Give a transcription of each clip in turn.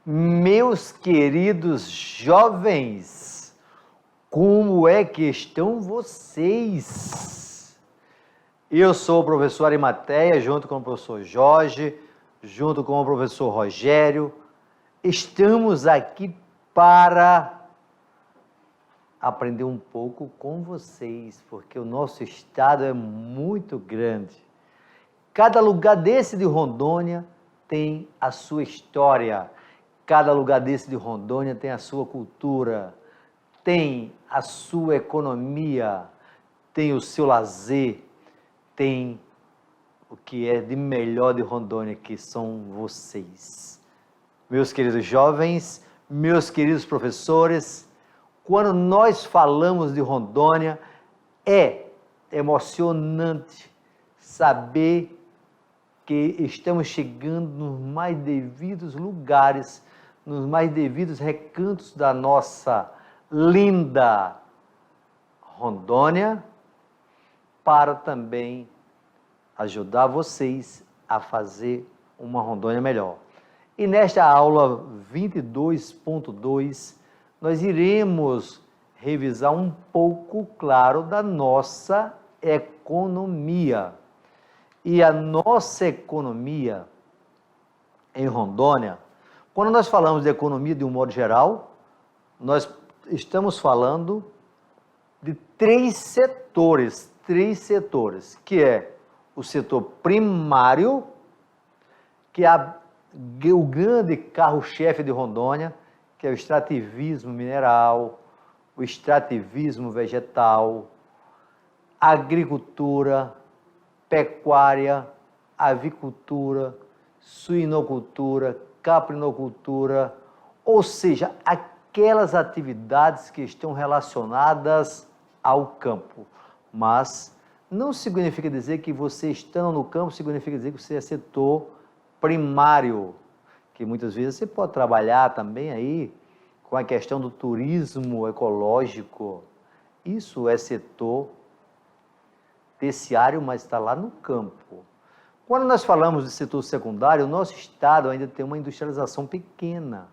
Meus queridos jovens, como é que estão vocês? Eu sou o professor Arimateia, junto com o professor Jorge, junto com o professor Rogério. Estamos aqui para aprender um pouco com vocês, porque o nosso estado é muito grande. Cada lugar desse de Rondônia tem a sua história. Cada lugar desse de Rondônia tem a sua cultura, tem a sua economia, tem o seu lazer, tem o que é de melhor de Rondônia, que são vocês. Meus queridos jovens, meus queridos professores, quando nós falamos de Rondônia, é emocionante saber que estamos chegando nos mais devidos lugares, nos mais devidos recantos da nossa linda Rondônia, para também ajudar vocês a fazer uma Rondônia melhor. E nesta aula 22.2, nós iremos revisar um pouco, claro, da nossa economia. E a nossa economia em Rondônia, quando nós falamos de economia de um modo geral, nós estamos falando de três setores, que é o setor primário, que é o grande carro-chefe de Rondônia, que é o extrativismo mineral, o extrativismo vegetal, agricultura, pecuária, avicultura, suinocultura, caprinocultura, ou seja, aquelas atividades que estão relacionadas ao campo. Mas não significa dizer que você estando no campo, significa dizer que você é setor primário, que muitas vezes você pode trabalhar também aí com a questão do turismo ecológico. Isso é setor terciário, mas está lá no campo. Quando nós falamos de setor secundário, o nosso estado ainda tem uma industrialização pequena.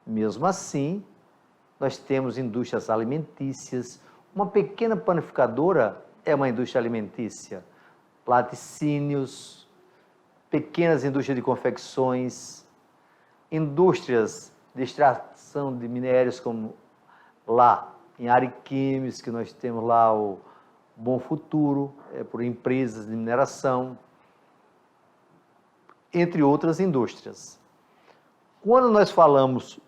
Mesmo assim, nós temos indústrias alimentícias, uma pequena panificadora é uma indústria alimentícia, laticínios, pequenas indústrias de confecções, indústrias de extração de minérios, como lá em Ariquemes, que nós temos lá o Bom Futuro, por empresas de mineração, entre outras indústrias. Quando nós falamos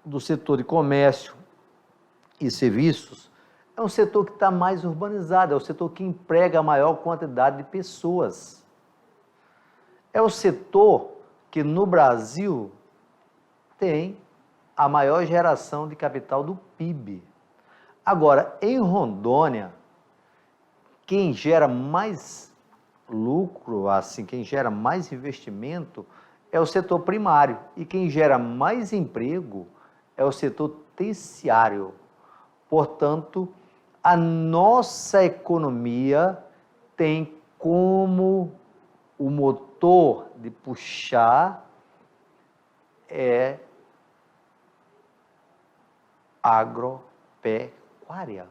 do setor de comércio e serviços, é um setor que está mais urbanizado, é o setor que emprega a maior quantidade de pessoas. É o setor que no Brasil tem a maior geração de capital do PIB. Agora, em Rondônia, quem gera mais lucro, assim, quem gera mais investimento é o setor primário, e quem gera mais emprego é o setor terciário. Portanto, a nossa economia tem como o motor de puxar agropecuária.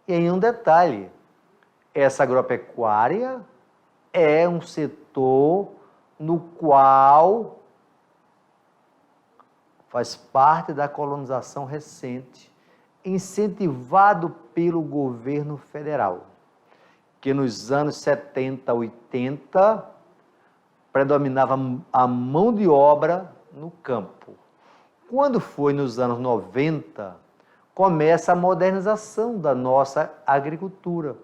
E aí um detalhe, essa agropecuária é um setor no qual faz parte da colonização recente, incentivado pelo governo federal, que nos anos 70, 80, predominava a mão de obra no campo. Quando foi nos anos 90, começa a modernização da nossa agricultura.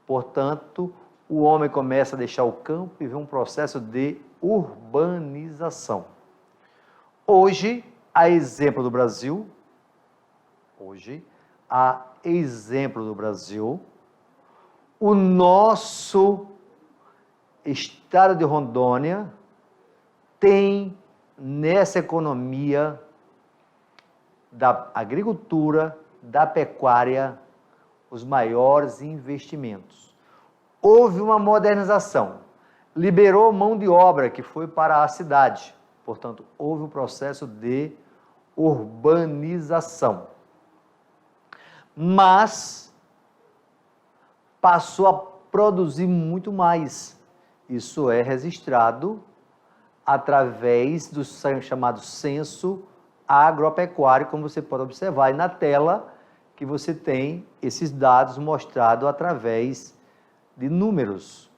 Portanto, o homem começa a deixar o campo e vê um processo de urbanização. Hoje, a exemplo do Brasil, o nosso estado de Rondônia tem nessa economia da agricultura, da pecuária, os maiores investimentos. Houve uma modernização, liberou mão de obra que foi para a cidade, Portanto, houve um processo de urbanização. Mas passou a produzir muito mais. Isso é registrado através do chamado censo agropecuário, como você pode observar aí na tela, que você tem esses dados mostrados através de números,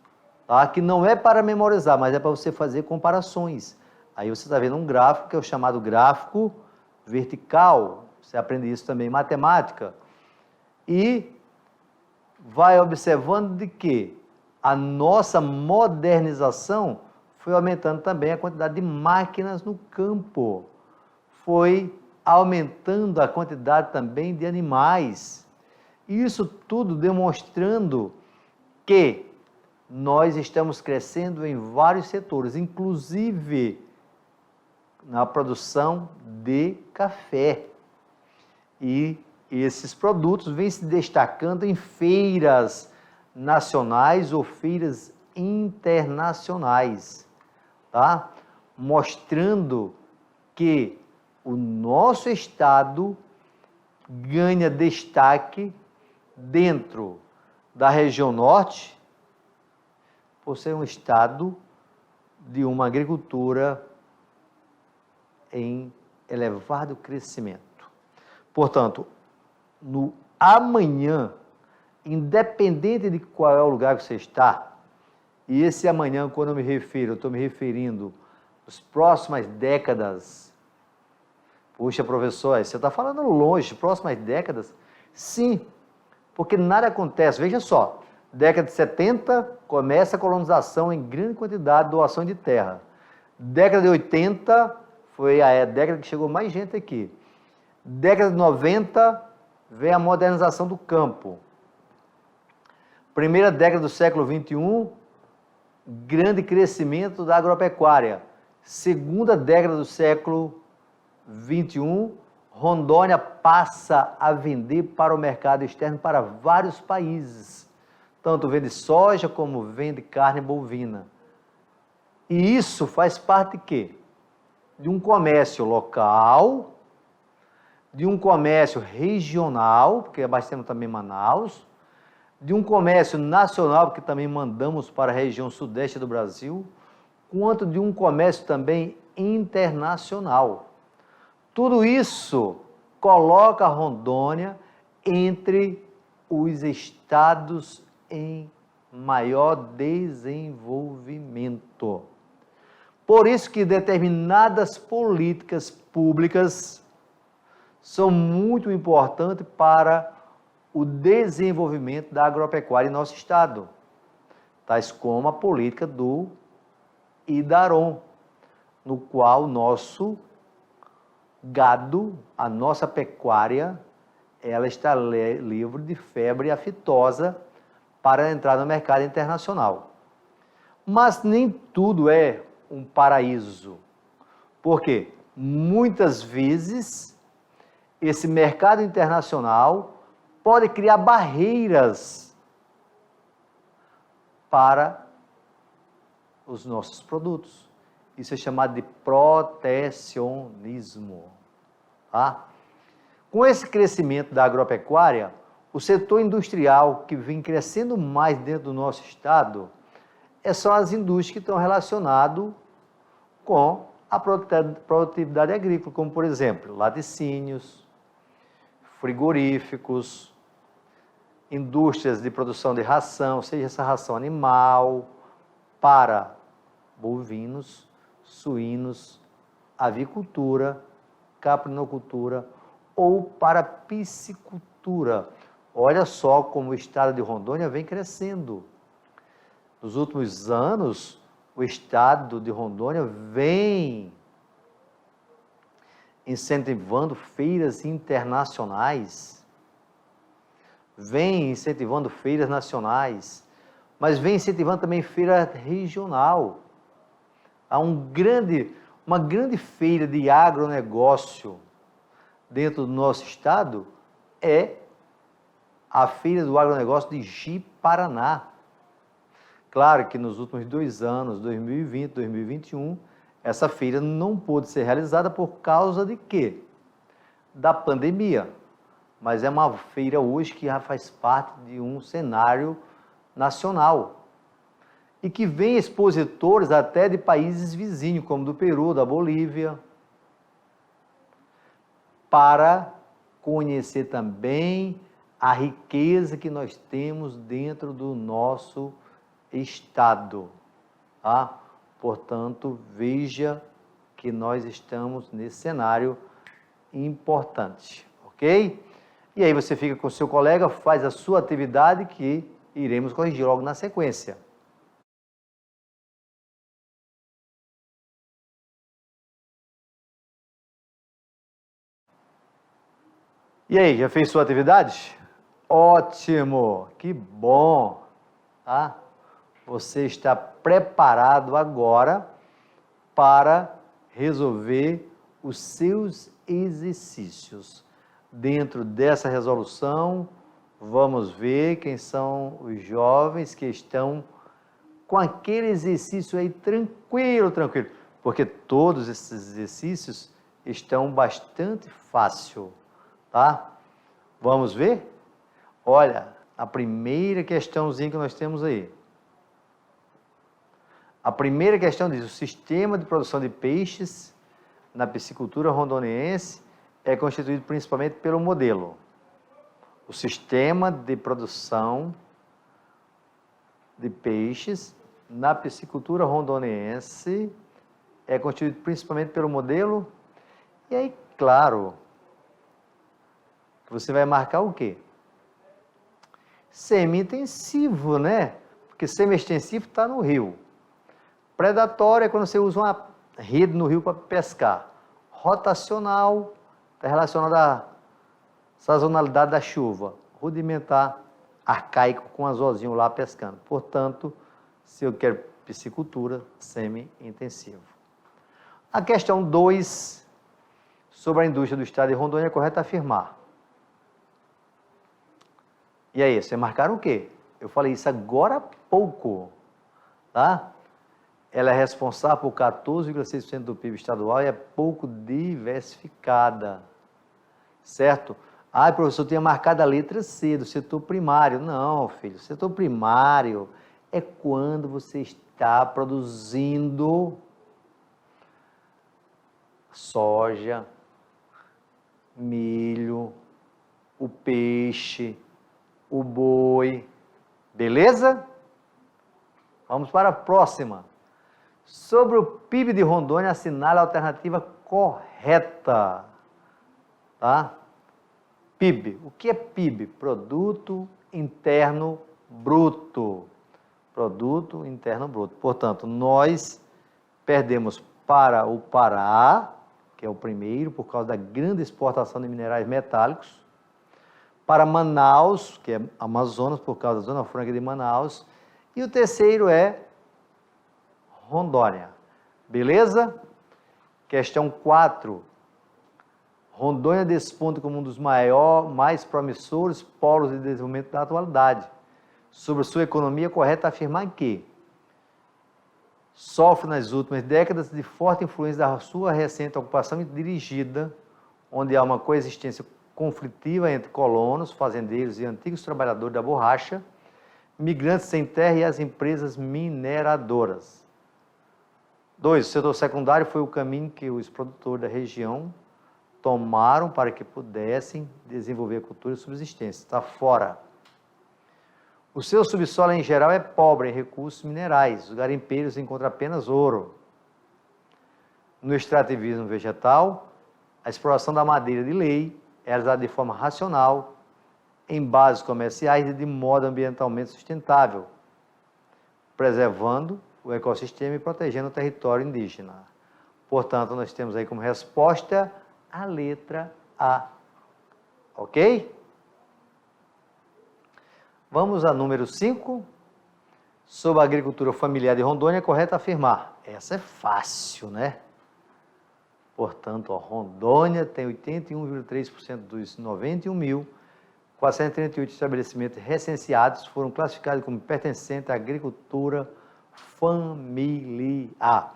tá? Que não é para memorizar, mas é para você fazer comparações. Aí você está vendo um gráfico, que é o chamado gráfico vertical, você aprende isso também em matemática, e vai observando de que a nossa modernização foi aumentando também a quantidade de máquinas no campo, foi aumentando a quantidade também de animais. Isso tudo demonstrando que nós estamos crescendo em vários setores, inclusive na produção de café. E esses produtos vêm se destacando em feiras nacionais ou feiras internacionais, tá? Mostrando que o nosso estado ganha destaque dentro da região norte, por ser um estado de uma agricultura em elevado crescimento. Portanto, no amanhã, independente de qual é o lugar que você está, e esse amanhã, quando eu me refiro, eu estou me referindo às próximas décadas. Puxa, professor, você está falando longe, próximas décadas? Sim, porque nada acontece. Veja só, década de 70, começa a colonização em grande quantidade, doação de terra. Década de 80, foi a década que chegou mais gente aqui. Década de 90, vem a modernização do campo. Primeira década do século 21, grande crescimento da agropecuária. Segunda década do século 21, Rondônia passa a vender para o mercado externo para vários países. Tanto vende soja como vende carne bovina. E isso faz parte de quê? De um comércio local, de um comércio regional, porque abastecemos também Manaus, de um comércio nacional, porque também mandamos para a região sudeste do Brasil, quanto de um comércio também internacional. Tudo isso coloca a Rondônia entre os estados em maior desenvolvimento. Por isso que determinadas políticas públicas são muito importantes para o desenvolvimento da agropecuária em nosso estado, tais como a política do IDAROM, no qual o nosso gado, a nossa pecuária, ela está livre de febre aftosa para entrar no mercado internacional. Mas nem tudo é um paraíso, porque muitas vezes esse mercado internacional pode criar barreiras para os nossos produtos. Isso é chamado de protecionismo. Tá? Com esse crescimento da agropecuária, o setor industrial que vem crescendo mais dentro do nosso estado são as indústrias que estão relacionadas com a produtividade agrícola, como por exemplo, laticínios, frigoríficos, indústrias de produção de ração, seja essa ração animal, para bovinos, suínos, avicultura, caprinocultura ou para piscicultura. Olha só como o estado de Rondônia vem crescendo. Nos últimos anos, o estado de Rondônia vem incentivando feiras internacionais, vem incentivando feiras nacionais, mas vem incentivando também feira regional. Há uma grande feira de agronegócio dentro do nosso estado, é a Feira do Agronegócio de Ji-Paraná. Claro que nos últimos 2 anos, 2020 e 2021, Essa feira não pôde ser realizada por causa de quê? Da pandemia. Mas é uma feira hoje que já faz parte de um cenário nacional e que vem expositores até de países vizinhos, como do Peru, da Bolívia, para conhecer também a riqueza que nós temos dentro do nosso estado, tá? Portanto, veja que nós estamos nesse cenário importante, ok? E aí você fica com o seu colega, faz a sua atividade que iremos corrigir logo na sequência. E aí, já fez sua atividade? Ótimo, que bom, tá? Você está preparado agora para resolver os seus exercícios. Dentro dessa resolução, vamos ver quem são os jovens que estão com aquele exercício aí tranquilo, porque todos esses exercícios estão bastante fácil, tá? Vamos ver? Olha, a primeira questãozinha que nós temos aí. A primeira questão diz: o sistema de produção de peixes na piscicultura rondoniense é constituído principalmente pelo modelo. O sistema de produção de peixes na piscicultura rondoniense é constituído principalmente pelo modelo. E aí, claro, você vai marcar o quê? Semi-intensivo, né? Porque semi-extensivo está no rio. Predatório é quando você usa uma rede no rio para pescar. Rotacional está relacionado à sazonalidade da chuva. Rudimentar, arcaico, com anzolzinho lá pescando. Portanto, se eu quero piscicultura, semi-intensivo. A questão 2, sobre a indústria do estado de Rondônia, é correto afirmar. E aí, vocês marcaram o quê? Eu falei isso agora há pouco, tá? Ela é responsável por 14,6% do PIB estadual e é pouco diversificada, certo? Ah, professor, tinha marcado a letra C do setor primário. Não, filho, o setor primário é quando você está produzindo soja, milho, o peixe, o boi, beleza? Vamos para a próxima. Sobre o PIB de Rondônia, assinale a alternativa correta, tá? PIB, o que é PIB? Produto Interno Bruto. Produto Interno Bruto. Portanto, nós perdemos para o Pará, que é o primeiro, por causa da grande exportação de minerais metálicos, para Manaus, que é Amazonas, por causa da Zona Franca de Manaus, e o terceiro é Rondônia. Beleza? Questão 4. Rondônia desponta como um dos mais promissores polos de desenvolvimento da atualidade. Sobre sua economia, é correto afirmar que sofre nas últimas décadas de forte influência da sua recente ocupação dirigida, onde há uma coexistência conflitiva entre colonos, fazendeiros e antigos trabalhadores da borracha, migrantes sem terra e as empresas mineradoras. 2. O setor secundário foi o caminho que os produtores da região tomaram para que pudessem desenvolver a cultura e subsistência. Está fora. O seu subsolo, em geral, é pobre em recursos minerais. Os garimpeiros encontram apenas ouro. No extrativismo vegetal, a exploração da madeira de lei é realizada de forma racional, em bases comerciais e de modo ambientalmente sustentável, preservando o ecossistema e protegendo o território indígena. Portanto, nós temos aí como resposta a letra A. Ok? Vamos a número 5. Sobre a agricultura familiar de Rondônia, é correto afirmar. Essa é fácil, né? Portanto, a Rondônia tem 81,3% dos 91.438 estabelecimentos recenseados foram classificados como pertencentes à agricultura familiar.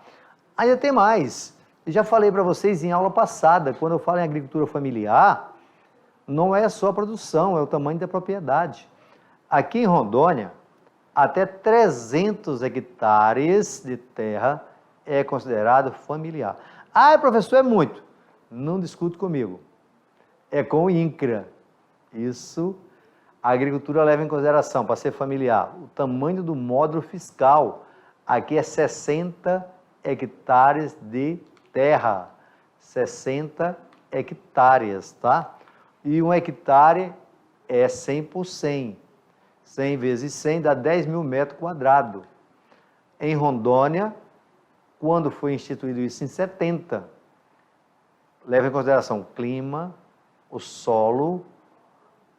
Ainda tem mais. Eu já falei para vocês em aula passada, quando eu falo em agricultura familiar, não é só a produção, é o tamanho da propriedade. Aqui em Rondônia, até 300 hectares de terra é considerado familiar. Ah, professor, é muito. Não discute comigo. É com o INCRA. Isso, a agricultura leva em consideração, para ser familiar, o tamanho do módulo fiscal. Aqui é 60 hectares de terra. 60 hectares, tá? E 1 hectare é 100 por 100. 100 vezes 100 dá 10 mil metros quadrados. Em Rondônia, quando foi instituído isso em 70, leva em consideração o clima, o solo,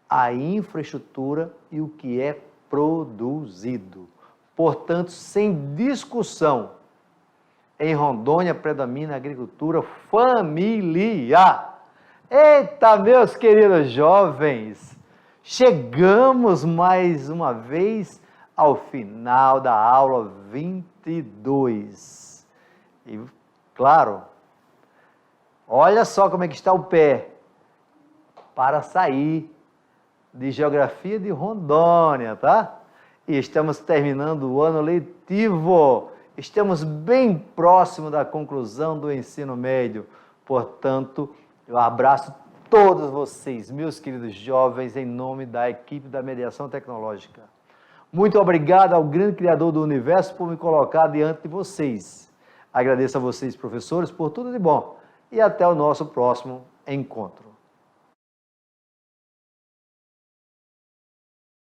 a infraestrutura e o que é produzido. Portanto, sem discussão, em Rondônia predomina a agricultura familiar. Eita, meus queridos jovens, chegamos mais uma vez ao final da aula 22. E, claro, olha só como é que está o pé para sair de Geografia de Rondônia, tá? E estamos terminando o ano letivo. Estamos bem próximo da conclusão do ensino médio. Portanto, eu abraço todos vocês, meus queridos jovens, em nome da equipe da Mediação Tecnológica. Muito obrigado ao grande Criador do Universo por me colocar diante de vocês. Agradeço a vocês, professores, por tudo de bom. E até o nosso próximo encontro.